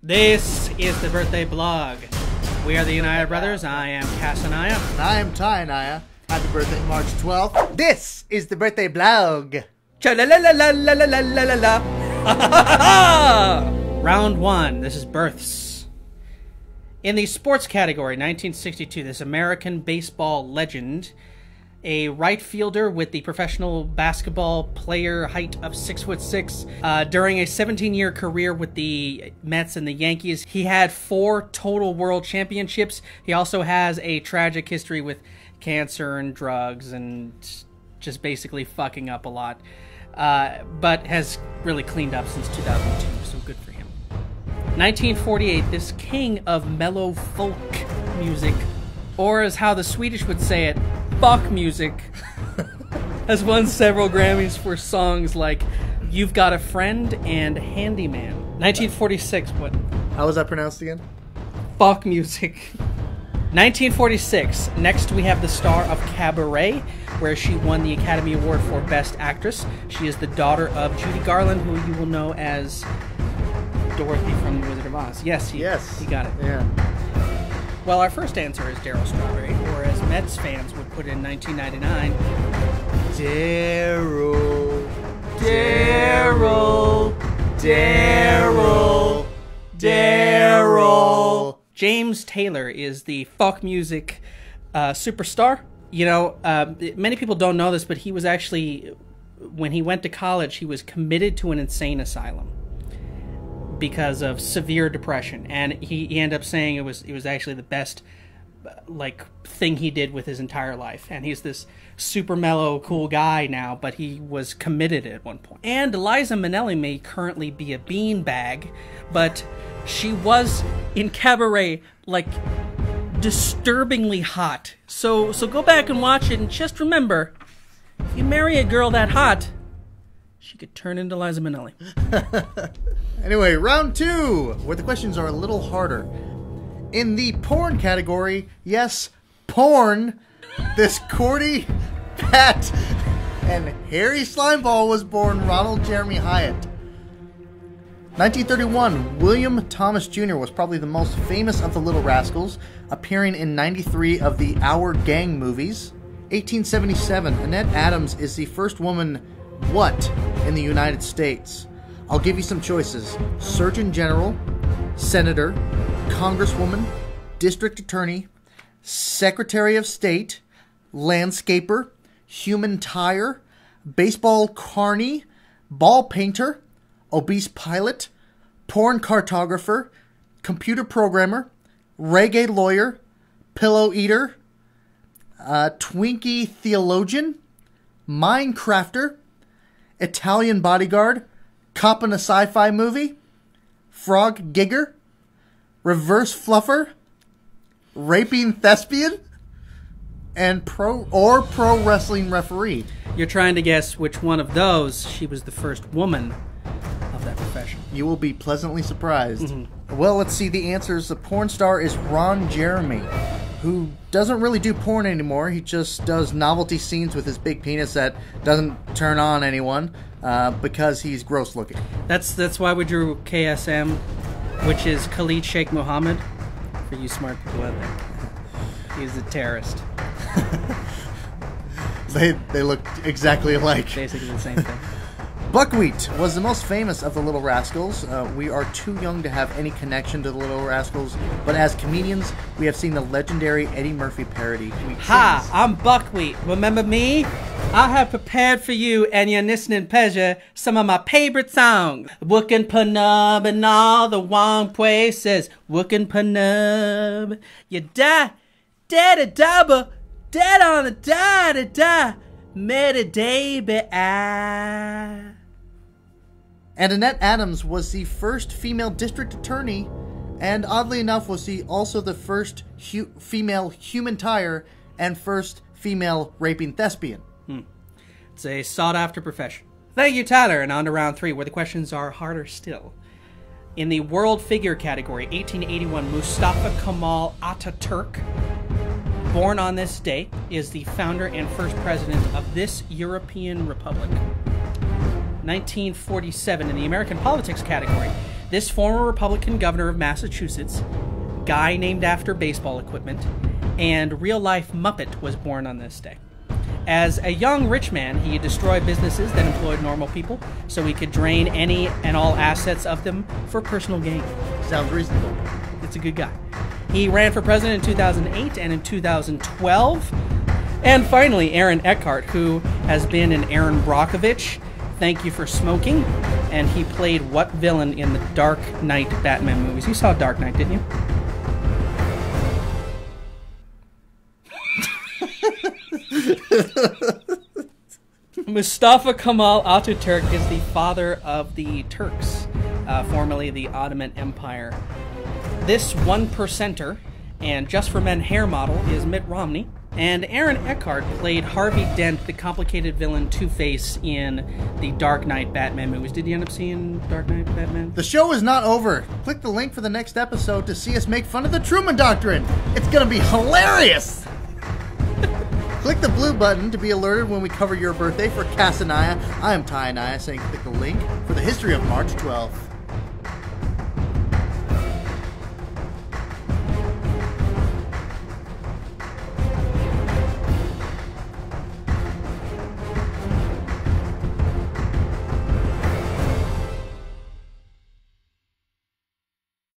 This is the birthday blog. We are the Anaya brothers. I am CassAnaya. And I am TylerAnaya. Happy birthday, March 12th. This is the birthday blog. Cha-la-la-la-la-la-la-la-la. Round one. This is births. In the sports category, 1962, this American baseball legend, a right fielder with the professional basketball player height of 6'6". During a 17-year career with the Mets and the Yankees, he had 4 total world championships. He also has a tragic history with cancer and drugs and just basically fucking up a lot. But has really cleaned up since 2002, so good for him. 1948, this king of mellow folk music, or as how the Swedish would say it, fuck music, has won several Grammys for songs like You've Got a Friend and Handyman. 1946, what? How was that pronounced again? Fuck music. 1946, next we have the star of Cabaret, where she won the Academy Award for Best Actress. She is the daughter of Judy Garland, who you will know as Dorothy from The Wizard of Oz. Yes, he got it. Yeah. Well, our first answer is Darryl Strawberry, or as Mets fans would put in 1999, Darryl. James Taylor is the folk music superstar. You know, many people don't know this, but he was actually, when he went to college, he was committed to an insane asylum because of severe depression, and he ended up saying it was actually the best thing he did with his entire life. And he's this super mellow, cool guy now, but he was committed at one point. And Liza Minnelli may currently be a beanbag, but she was in Cabaret disturbingly hot. So go back and watch it, and just remember, if you marry a girl that hot, she could turn into Liza Minnelli. Anyway, round 2, where the questions are a little harder. In the porn category, yes, porn, this Cordy, Pat, and Harry Slimeball was born Ronald Jeremy Hyatt. 1931, William Thomas Jr. was probably the most famous of the Little Rascals, appearing in 93 of the Our Gang movies. 1877, Annette Adams is the first woman what in the United States? I'll give you some choices. Surgeon General, Senator, Congresswoman, District Attorney, Secretary of State, Landscaper, Human Tire, Baseball Carney, Ball Painter, Obese Pilot, Porn Cartographer, Computer Programmer, Reggae Lawyer, Pillow Eater, Twinkie Theologian, Minecrafter, Italian Bodyguard, Cop in a Sci-Fi Movie, Frog Gigger, Reverse Fluffer, Raping Thespian, and Pro Wrestling Referee. You're trying to guess which one of those she was the first woman of that profession. You will be pleasantly surprised. Well, let's see the answers. The porn star is Ron Jeremy, who doesn't really do porn anymore. He just does novelty scenes with his big penis that doesn't turn on anyone because he's gross looking. That's why we drew KSM, which is Khalid Sheikh Mohammed, for you smart people out there. He's a terrorist. They look exactly alike. Basically the same thing. Buckwheat was the most famous of the Little Rascals. We are too young to have any connection to the Little Rascals, but as comedians, we have seen the legendary Eddie Murphy parody. Hi, I'm Buckwheat. Remember me? I have prepared for you and your listening pleasure some of my favorite songs. Working Panub in all the wrong places. Working Panub. You die, dead double, dead on the die. Made a day, but I. And Annette Adams was the first female district attorney, and oddly enough was also the first female human tire and first female raping thespian. It's a sought-after profession. Thank you, Tyler, and on to round 3, where the questions are harder still. In the world figure category, 1881, Mustafa Kemal Ataturk, born on this day, is the founder and first president of this European republic. 1947, in the American politics category, This former Republican governor of Massachusetts, guy named after baseball equipment, and real-life Muppet was born on this day. As a young rich man, he destroyed businesses that employed normal people so he could drain any and all assets of them for personal gain. Sounds reasonable. It's a good guy. He ran for president in 2008 and in 2012. And finally, Aaron Eckhart, who has been in Aaron Brockovich, Thank You for Smoking, and he played what villain in the Dark Knight Batman movies? You saw Dark Knight, didn't you? Mustafa Kemal Ataturk is the father of the Turks, formerly the Ottoman Empire. This 1%er and Just for Men hair model is Mitt Romney. And Aaron Eckhart played Harvey Dent, the complicated villain Two-Face in the Dark Knight Batman movies. Did you end up seeing Dark Knight Batman? The show is not over. Click the link for the next episode to see us make fun of the Truman Doctrine. It's going to be hilarious. Click the blue button to be alerted when we cover your birthday. For CassAnaya, I am TylerAnaya saying click the link for the history of March 12th.